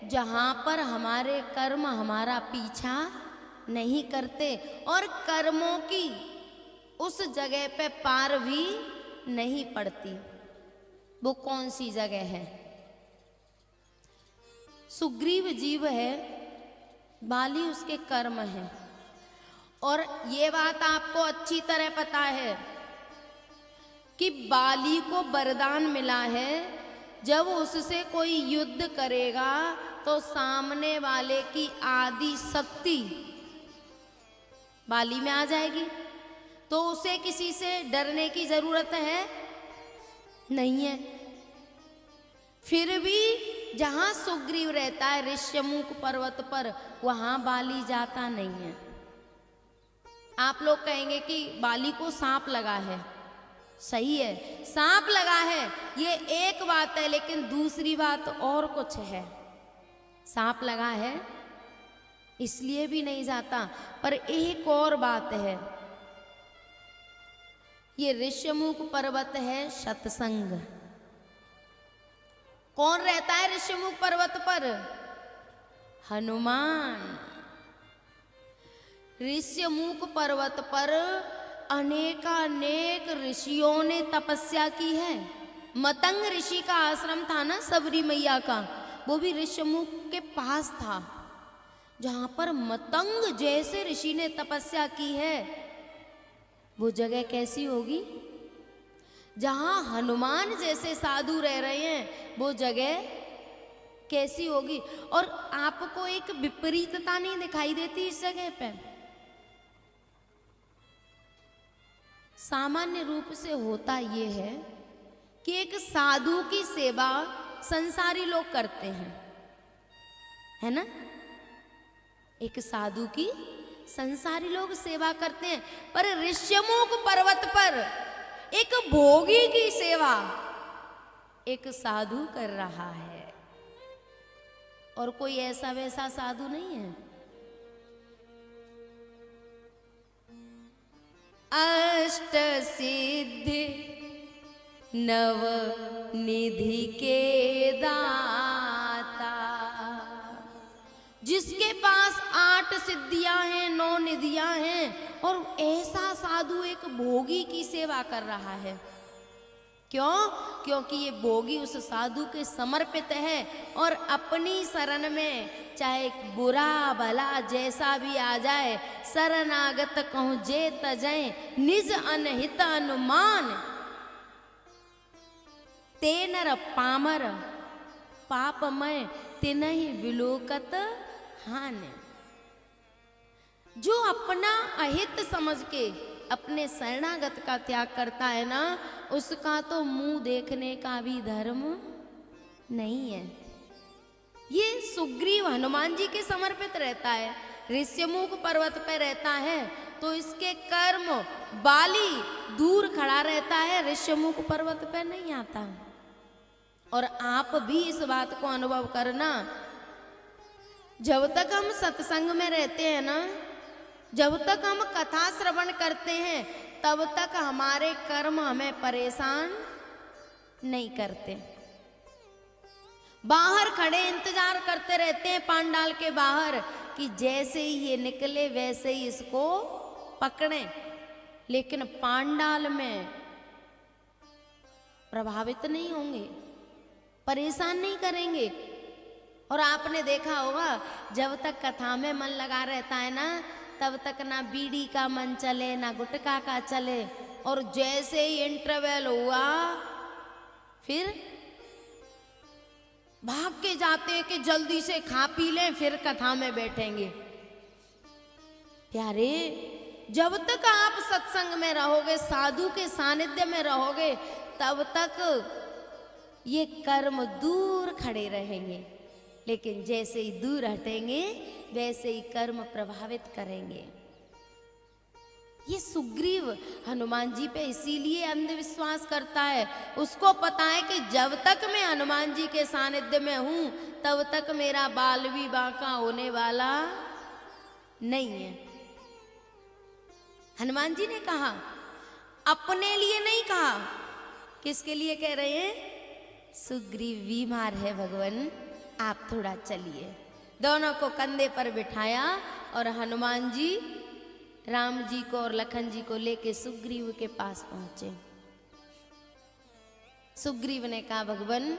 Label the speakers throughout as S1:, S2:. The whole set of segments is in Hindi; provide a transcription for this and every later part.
S1: जहाँ पर हमारे कर्म हमारा पीछा नहीं करते और कर्मों की उस जगह पे पार भी नहीं पड़ती। वो कौन सी जगह है? सुग्रीव जीव है, बाली उसके कर्म है। और ये बात आपको अच्छी तरह पता है कि बाली को वरदान मिला है, जब उससे कोई युद्ध करेगा तो सामने वाले की आदि शक्ति बाली में आ जाएगी, तो उसे किसी से डरने की जरूरत है नहीं है। फिर भी जहां सुग्रीव रहता है ऋष्यमुख पर्वत पर, वहां बाली जाता नहीं है। आप लोग कहेंगे कि बाली को सांप लगा है, सही है, सांप लगा है, ये एक बात है, लेकिन दूसरी बात और कुछ है। सांप लगा है इसलिए भी नहीं जाता, पर एक और बात है। ये ऋष्यमुख पर्वत है सत्संग। कौन रहता है ऋष्यमुख पर्वत पर? हनुमान। ऋष्यमुख पर्वत पर अनेकानेक ऋषियों ने तपस्या की है। मतंग ऋषि का आश्रम था ना सबरी मैया का, वो भी ऋष्यमुख के पास था। जहां पर मतंग जैसे ऋषि ने तपस्या की है, वो जगह कैसी होगी? जहां हनुमान जैसे साधु रह रहे हैं, वो जगह कैसी होगी? और आपको एक विपरीतता नहीं दिखाई देती इस जगह पे? सामान्य रूप से होता ये है कि एक साधु की सेवा संसारी लोग करते हैं, है ना? एक साधु की संसारी लोग सेवा करते हैं, पर ऋष्यमुख पर्वत पर एक भोगी की सेवा एक साधु कर रहा है। और कोई ऐसा वैसा साधु नहीं है। अष्ट सिद्धि नव निधि के दाता, जिसके पास 8 सिद्धियां हैं, 9 निधियां हैं, और ऐसा साधु एक भोगी की सेवा कर रहा है। क्यों? क्योंकि ये भोगी उस साधु के समर्पित है और अपनी शरण में चाहे बुरा भला जैसा भी आ जाए, शरणागत कहूं जे तजय निज अनहित अनुमान, तेनर पामर पापमय तिनहि विलोकत हान। जो अपना अहित समझ के अपने शरणागत का त्याग करता है ना, उसका तो मुंह देखने का भी धर्म नहीं है। ये सुग्रीव हनुमान जी के समर्पित रहता है, ऋष्यमुख पर्वत पर रहता है, तो इसके कर्म बाली दूर खड़ा रहता है, ऋष्यमुख पर्वत पर नहीं आता। और आप भी इस बात को अनुभव करना, जब तक हम सत्संग में रहते हैं ना, जब तक हम कथा श्रवण करते हैं, तब तक हमारे कर्म हमें परेशान नहीं करते। बाहर खड़े इंतजार करते रहते हैं पांडाल के बाहर कि जैसे ही ये निकले वैसे ही इसको पकड़ें, लेकिन पांडाल में प्रभावित नहीं होंगे, परेशान नहीं करेंगे। और आपने देखा होगा, जब तक कथा में मन लगा रहता है ना, तब तक ना बीड़ी का मन चले ना गुटखा का चले, और जैसे ही इंटरवल हुआ फिर भाग के जाते हैं कि जल्दी से खा पी लें, फिर कथा में बैठेंगे। प्यारे, जब तक आप सत्संग में रहोगे, साधु के सानिध्य में रहोगे, तब तक ये कर्म दूर खड़े रहेंगे, लेकिन जैसे ही दूर हटेंगे वैसे ही कर्म प्रभावित करेंगे। ये सुग्रीव हनुमान जी पे इसीलिए अंधविश्वास करता है। उसको पता है कि जब तक मैं हनुमान जी के सानिध्य में हूं, तब तक मेरा बाल भी बांका होने वाला नहीं है। हनुमान जी ने कहा, अपने लिए नहीं कहा। किसके लिए कह रहे हैं? सुग्रीव बीमार है भगवान, आप थोड़ा चलिए। दोनों को कंधे पर बिठाया और हनुमान जी राम जी को और लखन जी को लेके सुग्रीव के पास पहुंचे। सुग्रीव ने कहा, भगवान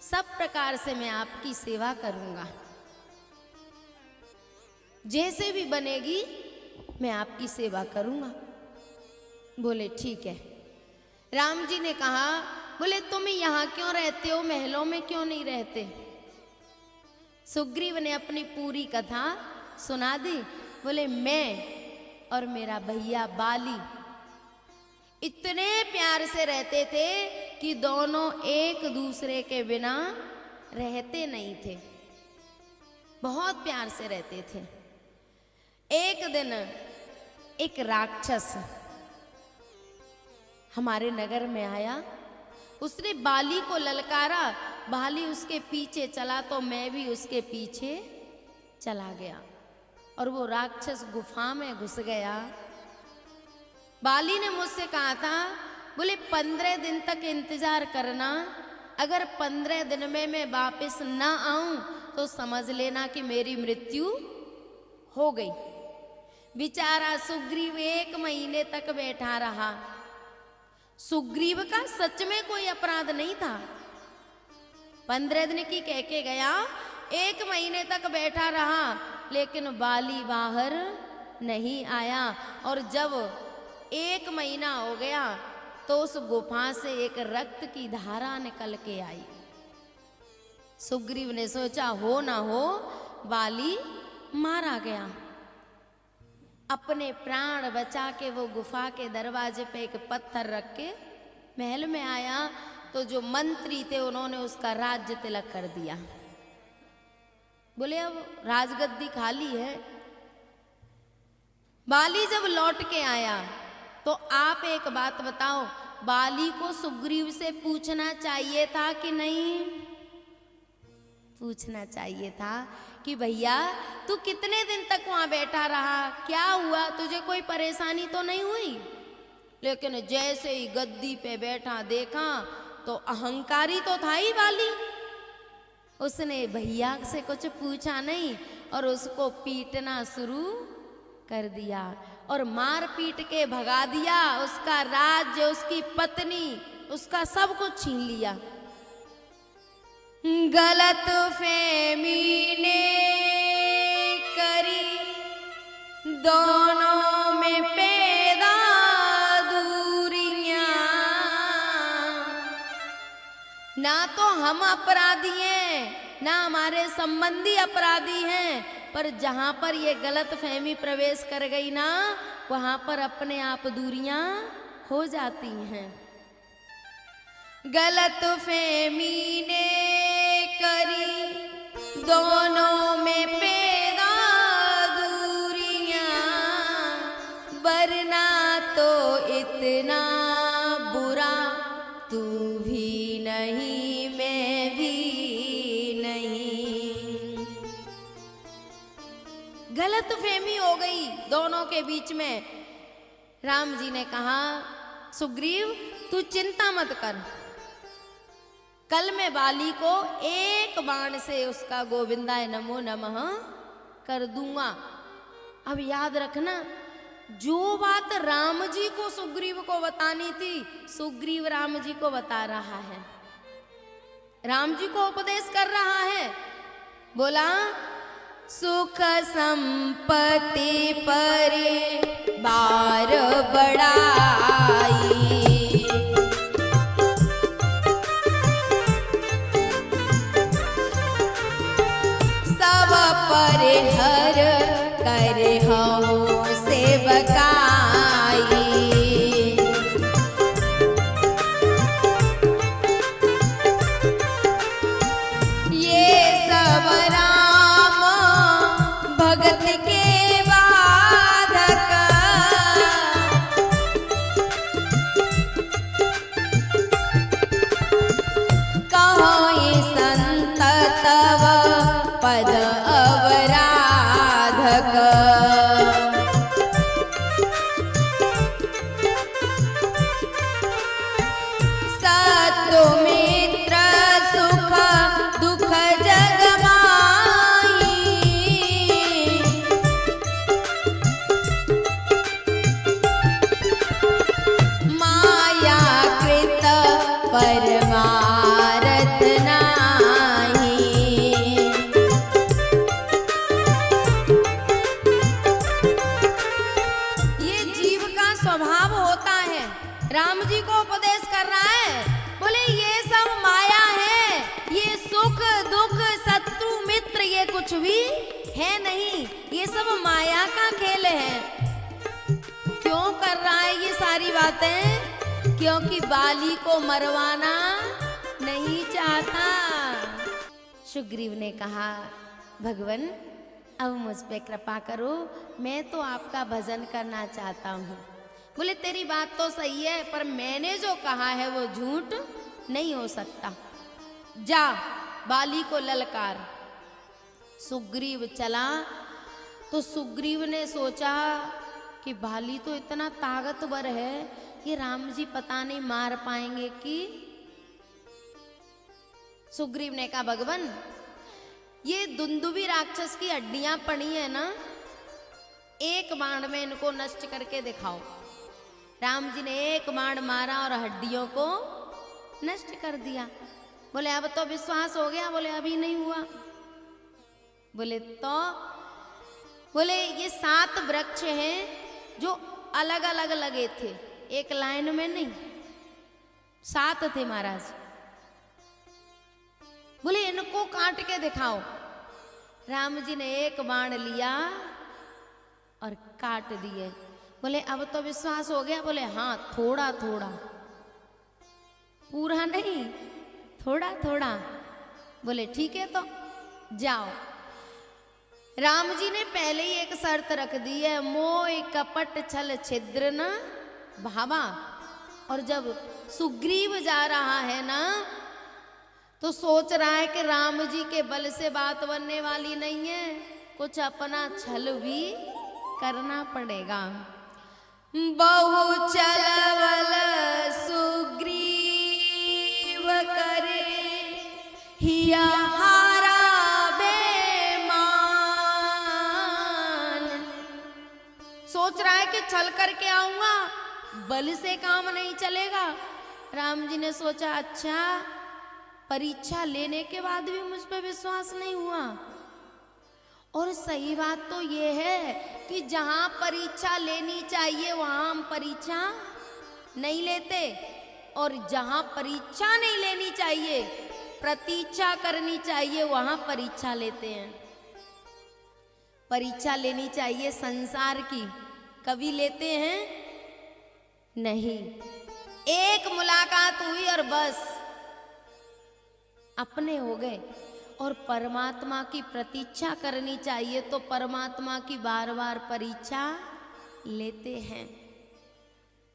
S1: सब प्रकार से मैं आपकी सेवा करूंगा, जैसे भी बनेगी मैं आपकी सेवा करूंगा। बोले ठीक है। राम जी ने कहा, बोले तुम यहाँ क्यों रहते हो, महलों में क्यों नहीं रहते? सुग्रीव ने अपनी पूरी कथा सुना दी। बोले मैं और मेरा भैया बाली इतने प्यार से रहते थे कि दोनों एक दूसरे के बिना रहते नहीं थे, बहुत प्यार से रहते थे। एक दिन एक राक्षस हमारे नगर में आया, उसने बाली को ललकारा, बाली उसके पीछे चला तो मैं भी उसके पीछे चला गया और वो राक्षस गुफा में घुस गया। बाली ने मुझसे कहा था, बोले 15 दिन तक इंतजार करना, अगर 15 दिन में मैं वापस ना आऊं तो समझ लेना कि मेरी मृत्यु हो गई। बेचारा सुग्रीव 1 महीने तक बैठा रहा। सुग्रीव का सच में कोई अपराध नहीं था। 15 दिन की कह के गया, 1 महीने तक बैठा रहा, लेकिन बाली बाहर नहीं आया। और जब 1 महीना हो गया तो उस गुफा से एक रक्त की धारा निकल के आई। सुग्रीव ने सोचा हो ना हो बाली मारा गया। अपने प्राण बचा के वो गुफा के दरवाजे पे एक पत्थर रख के महल में आया तो जो मंत्री थे उन्होंने उसका राज्य तिलक कर दिया। बोले अब राजगद्दी खाली है। बाली जब लौट के आया तो आप एक बात बताओ, बाली को सुग्रीव से पूछना चाहिए था कि नहीं? पूछना चाहिए था कि भैया तू कितने दिन तक वहां बैठा रहा, क्या हुआ, तुझे कोई परेशानी तो नहीं हुई? लेकिन जैसे ही गद्दी पे बैठा देखा तो अहंकारी तो था ही बाली। उसने भैया से कुछ पूछा नहीं और उसको पीटना शुरू कर दिया और मार पीट के भगा दिया। उसका राज्य, उसकी पत्नी, उसका सब कुछ छीन लिया। गलत फहमी ने करी दोनों में पैदा दूरियां, ना तो हम अपराधी हैं ना हमारे संबंधी अपराधी हैं, पर जहां पर ये गलत फहमी प्रवेश कर गई ना वहां पर अपने आप दूरियां हो जाती हैं। गलत फहमी ने करी दोनों में पैदा दूरियां, वरना तो इतना बुरा तू भी नहीं मैं भी नहीं। गलत फहमी हो गई दोनों के बीच में। राम जी ने कहा, सुग्रीव तू चिंता मत कर, कल मैं बाली को एक बाण से उसका गोविंदाय नमो नमः कर दूंगा। अब याद रखना, जो बात राम जी को सुग्रीव को बतानी थी सुग्रीव राम जी को बता रहा है, राम जी को उपदेश कर रहा है। बोला, सुख संपत्ति पर बार बढ़ाई, पर हर कर हूँ सेवकाई। ये सब राम भगत के बाधक, कहो संत तव पद अवराई। कुछ भी है नहीं, ये सब माया का खेल है। क्यों कर रहा है ये सारी बातें? क्योंकि बाली को मरवाना नहीं चाहता। सुग्रीव ने कहा, भगवान अब मुझ पे कृपा करो, मैं तो आपका भजन करना चाहता हूँ। बोले तेरी बात तो सही है, पर मैंने जो कहा है वो झूठ नहीं हो सकता। जा बाली को ललकार। सुग्रीव चला तो सुग्रीव ने सोचा कि बाली तो इतना ताकतवर है, ये राम जी पता नहीं मार पाएंगे कि। सुग्रीव ने कहा, भगवान ये दुंदुभी राक्षस की हड्डियां पड़ी है ना, एक बाण में इनको नष्ट करके दिखाओ। राम जी ने एक बाण मारा और हड्डियों को नष्ट कर दिया। बोले अब तो विश्वास हो गया? बोले अभी नहीं हुआ। बोले तो बोले ये 7 वृक्ष हैं जो अलग अलग लगे थे, एक लाइन में नहीं, 7 थे महाराज। बोले इनको काट के दिखाओ। राम जी ने एक बाण लिया और काट दिए। बोले अब तो विश्वास हो गया? बोले हाँ, थोड़ा थोड़ा, पूरा नहीं, थोड़ा थोड़ा। बोले ठीक है तो जाओ। राम जी ने पहले ही एक शर्त रख दी है, मोह कपट छल छिद्र न भावा। और जब सुग्रीव जा रहा है ना, तो सोच रहा है कि राम जी के बल से बात बनने वाली नहीं है, कुछ अपना छल भी करना पड़ेगा। बहु चलवल सुग्रीव करे हिया हारा बेमान। सोच रहा है कि छल करके आऊंगा, बल से काम नहीं चलेगा। राम जी ने सोचा, अच्छा परीक्षा लेने के बाद भी मुझ पर विश्वास नहीं हुआ। और सही बात तो ये है कि जहां परीक्षा लेनी चाहिए वहां हम परीक्षा नहीं लेते, और जहां परीक्षा नहीं लेनी चाहिए, प्रतीक्षा करनी चाहिए, वहां परीक्षा लेते हैं। परीक्षा लेनी चाहिए संसार की, कभी लेते हैं नहीं। एक मुलाकात हुई और बस अपने हो गए। और परमात्मा की प्रतीक्षा करनी चाहिए, तो परमात्मा की बार बार परीक्षा लेते हैं।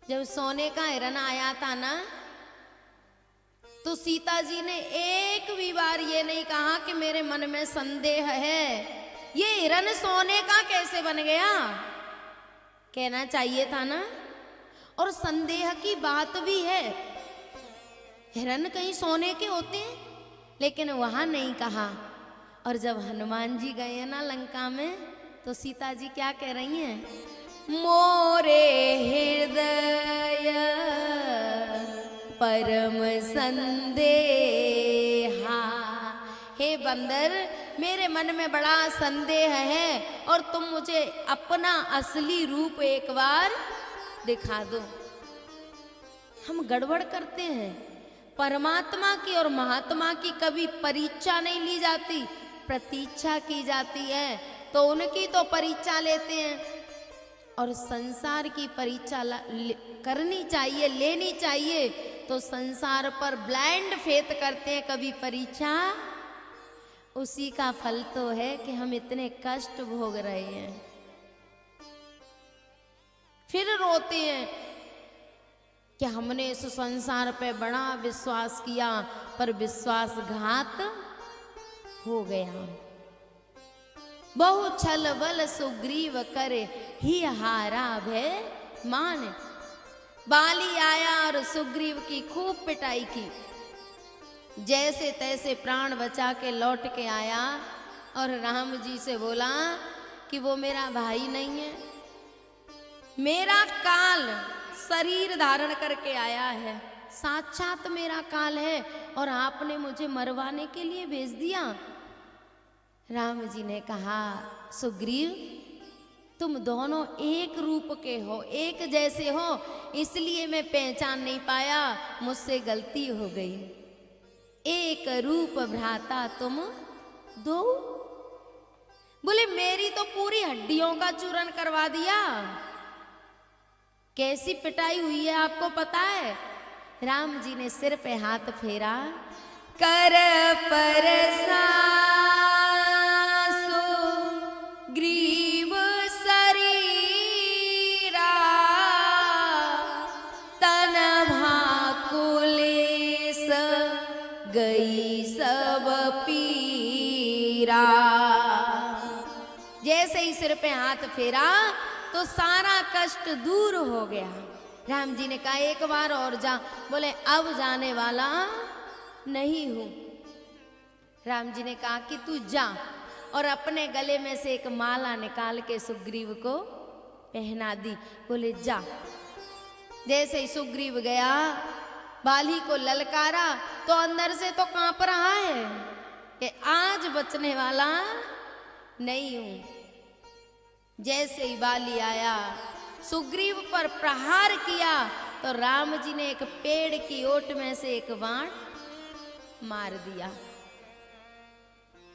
S1: जब सोने का हिरण आया था ना, तो सीता जी ने एक भी बार ये नहीं कहा कि मेरे मन में संदेह है, ये हिरण सोने का कैसे बन गया, कहना चाहिए था ना। और संदेह की बात भी है, हिरण कहीं सोने के होते हैं, लेकिन वहां नहीं कहा। और जब हनुमान जी गए ना लंका में, तो सीता जी क्या कह रही हैं? मोरे हृदय परम संदेहा। हे बंदर, मेरे मन में बड़ा संदेह है, और तुम मुझे अपना असली रूप एक बार दिखा दो। हम गड़बड़ करते हैं। परमात्मा की और महात्मा की कभी परीक्षा नहीं ली जाती, प्रतीक्षा की जाती है। तो उनकी तो परीक्षा लेते हैं, और संसार की परीक्षा करनी चाहिए, लेनी चाहिए। तो संसार पर ब्लाइंड फेथ करते हैं कभी परीक्षा। उसी का फल तो है कि हम इतने कष्ट भोग रहे हैं। फिर रोते हैं कि हमने इस संसार पे बड़ा विश्वास किया, पर विश्वासघात हो गया। बहु छल बल सुग्रीव करे ही हारा भय मान। बाली आया और सुग्रीव की खूब पिटाई की, जैसे तैसे प्राण बचा के लौट के आया, और राम जी से बोला कि वो मेरा भाई नहीं है, मेरा काल शरीर धारण करके आया है, साक्षात मेरा काल है, और आपने मुझे मरवाने के लिए भेज दिया। राम जी ने कहा, सुग्रीव तुम दोनों एक रूप के हो, एक जैसे हो, इसलिए मैं पहचान नहीं पाया, मुझसे गलती हो गई। एक रूप भ्राता तुम दो, बोले मेरी तो पूरी हड्डियों का चूरन करवा दिया। कैसी पिटाई हुई है आपको पता है? राम जी ने सिर पे हाथ फेरा, कर परसा ग्रीव शरीरा, तन भाकुलेस गई सब पीरा। जैसे ही सिर पे हाथ फेरा तो सारा कष्ट दूर हो गया। राम जी ने कहा एक बार और जा। बोले अब जाने वाला नहीं हूं। राम जी ने कहा कि तू जा, और अपने गले में से एक माला निकाल के सुग्रीव को पहना दी। बोले जा। जैसे ही सुग्रीव गया, बाली को ललकारा तो अंदर से तो कांप रहा है कि आज बचने वाला नहीं हूं। जैसे ही बाली आया, सुग्रीव पर प्रहार किया तो राम जी ने एक पेड़ की ओट में से एक बाण मार दिया।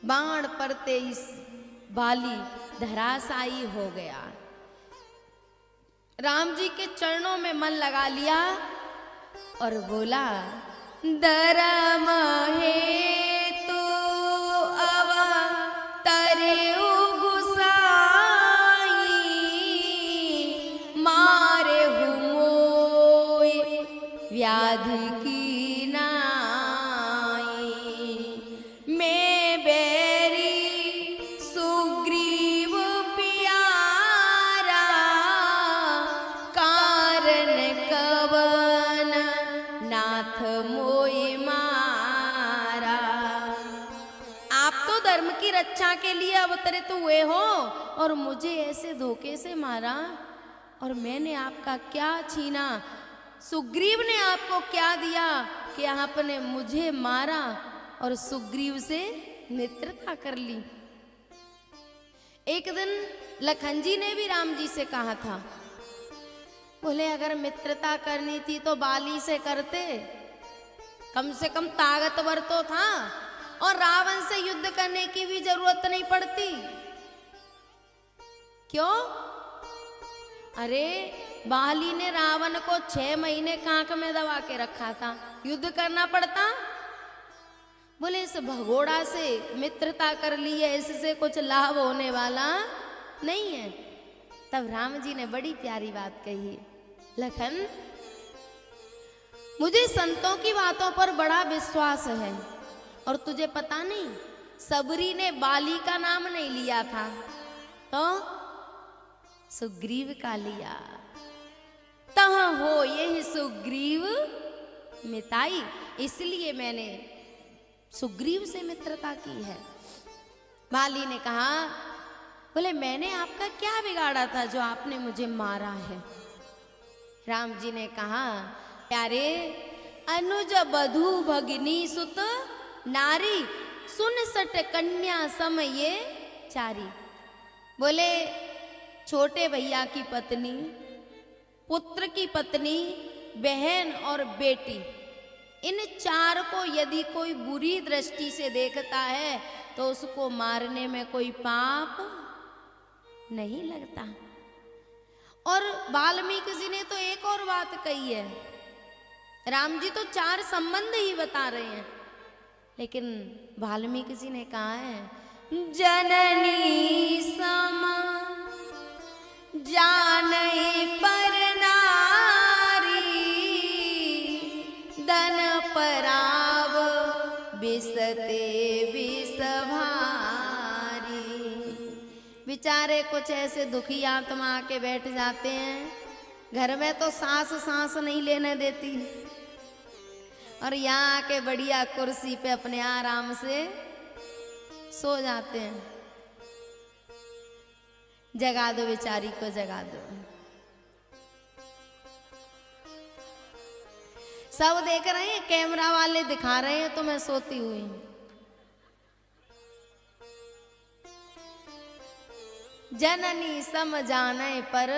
S1: बाण पड़ते इस बाली धराशायी हो गया। राम जी के चरणों में मन लगा लिया और बोला, धर्म हेतु अवतरेउ गुसाई, मारेहु मोय व्याधि की नाई। मैं बैरी सुग्रीव प्यारा, कारण कवन नाथ मोय मारा। आप तो धर्म की रक्षा के लिए अवतरित हुए हो और मुझे ऐसे धोखे से मारा, और मैंने आपका क्या छीना? सुग्रीव ने आपको क्या दिया कि आपने मुझे मारा और सुग्रीव से मित्रता कर ली? एक दिन लखन जी ने भी राम जी से कहा था, बोले अगर मित्रता करनी थी तो बाली से करते, कम से कम ताकतवर तो था, और रावण से युद्ध करने की भी जरूरत नहीं पड़ती। क्यों? अरे बाली ने रावण को 6 महीने कांक में दबा के रखा था, युद्ध करना पड़ता? बोले इस भगोड़ा से मित्रता कर ली है, इससे कुछ लाभ होने वाला नहीं है। तब राम जी ने बड़ी प्यारी बात कही, लखन मुझे संतों की बातों पर बड़ा विश्वास है, और तुझे पता नहीं सबरी ने बाली का नाम नहीं लिया था तो सुग्रीव का लिया। तह हो ये सुग्रीव मिताई, इसलिए मैंने सुग्रीव से मित्रता की है। बाली ने कहा, बोले मैंने आपका क्या बिगाड़ा था जो आपने मुझे मारा है? राम जी ने कहा, प्यारे अनुज बधू भगिनी सुत नारी, सुन सट कन्या सम ये चारी। बोले छोटे भैया की पत्नी, पुत्र की पत्नी, बहन और बेटी, इन 4 को यदि कोई बुरी दृष्टि से देखता है तो उसको मारने में कोई पाप नहीं लगता। और वाल्मीकि जी ने तो एक और बात कही है। राम जी तो 4 संबंध ही बता रहे हैं, लेकिन वाल्मीकि जी ने कहा है, जननी सम जानई पर नारी, दन पराव बिसते बिस भारी। बेचारे कुछ ऐसे दुखी आत्मा आके बैठ जाते हैं, घर में तो सांस नहीं लेने देती, और यहाँ आके बढ़िया कुर्सी पे अपने आराम से सो जाते हैं। जगा दो बेचारी को, जगा दो। सब देख रहे हैं, कैमरा वाले दिखा रहे हैं तो मैं सोती हुई। जननी सम जाने पर,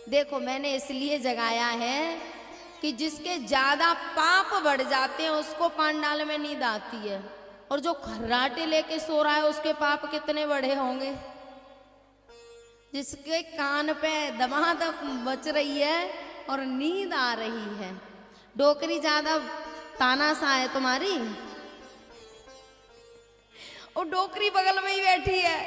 S1: देखो मैंने इसलिए जगाया है कि जिसके ज्यादा पाप बढ़ जाते हैं उसको पांडाल में नींद आती है, और जो खर्राटे लेके सो रहा है उसके पाप कितने बड़े होंगे। जिसके कान पे दमादम बच रही है और नींद आ रही है। डोकरी ज्यादा तानाशाह है तुम्हारी, और डोकरी बगल में ही बैठी है।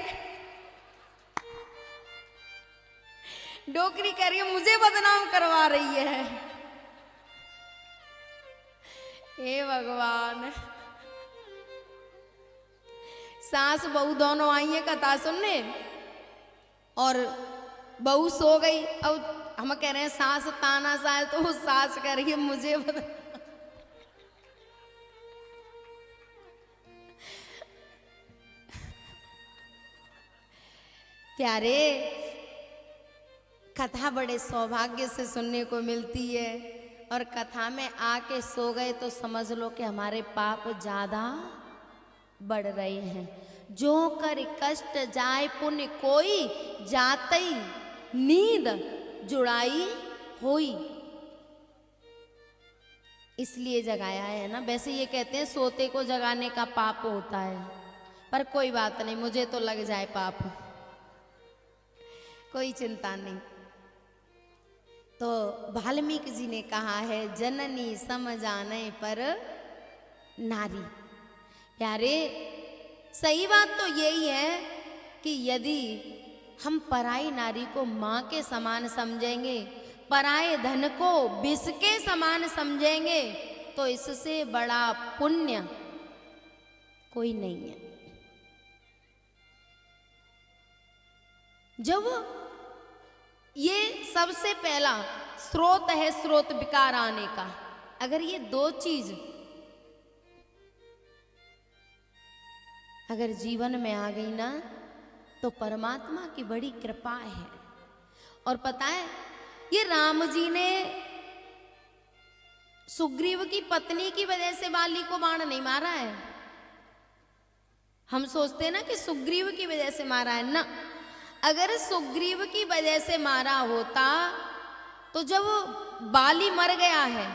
S1: डोकरी कह रही है मुझे बदनाम करवा रही है। हे भगवान। सास बहू दोनों आई है कथा सुनने, और बहू सो गई। अब हम कह रहे हैं सास तानाशाह है, तो वो सास कह रही है मुझे प्यारे, कथा बड़े सौभाग्य से सुनने को मिलती है, और कथा में आके सो गए तो समझ लो कि हमारे पाप ज्यादा बढ़ रहे हैं। जो कर कष्ट जाए पुण्य कोई, जातई नींद जुड़ाई होई। इसलिए जगाया है ना। वैसे ये कहते हैं सोते को जगाने का पाप होता है, पर कोई बात नहीं, मुझे तो लग जाए पाप, कोई चिंता नहीं। तो वाल्मीकि जी ने कहा है जननी सम जाने पर नारी। प्यारे, सही बात तो यही है कि यदि हम पराई नारी को माँ के समान समझेंगे, पराए धन को विष के समान समझेंगे, तो इससे बड़ा पुण्य कोई नहीं है। जब ये सबसे पहला स्रोत है स्रोत विकार आने का, अगर ये दो चीज अगर जीवन में आ गई ना, तो परमात्मा की बड़ी कृपा है। और पता है, ये राम जी ने सुग्रीव की पत्नी की वजह से बाली को बाण नहीं मारा है। हम सोचते हैं ना कि सुग्रीव की वजह से मारा है ना। अगर सुग्रीव की वजह से मारा होता तो जब बाली मर गया है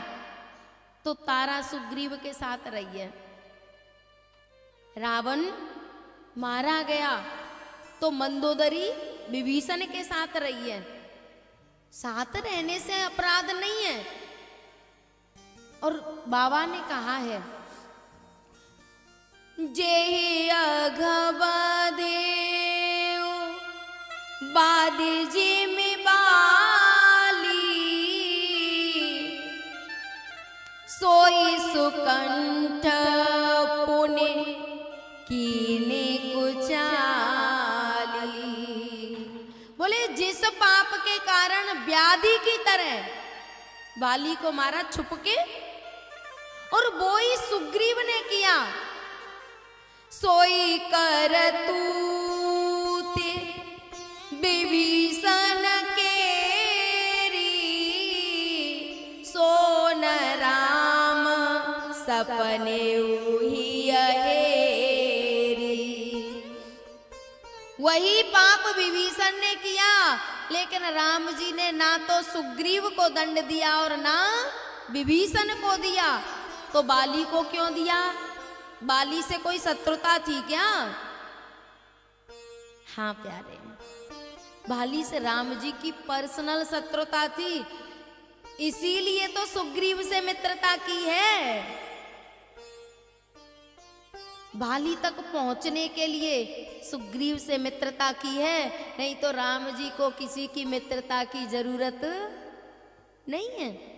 S1: तो तारा सुग्रीव के साथ रही है। रावण मारा गया तो मंदोदरी विभीषण के साथ रही है। साथ रहने से अपराध नहीं है। और बाबा ने कहा है जेहि अघवा देव बाद जिमि बाली, सोई सुकंठ पुण्य कीने कुचाली। बोले जिस पाप के कारण व्याधि की तरह बाली को मारा छुप के, और वो ही सुग्रीव ने किया, सोई करतूते विभीषण केरी, सोन राम सपने उही अहेरी। वही पाप विभीषण ने किया, लेकिन राम जी ने ना तो सुग्रीव को दंड दिया और ना विभीषण को दिया। तो बाली को क्यों दिया? बाली से कोई शत्रुता थी क्या? हाँ प्यारे, बाली से राम जी की पर्सनल शत्रुता थी, इसीलिए तो सुग्रीव से मित्रता की है। बाली तक पहुंचने के लिए सुग्रीव से मित्रता की है, नहीं तो राम जी को किसी की मित्रता की जरूरत नहीं है।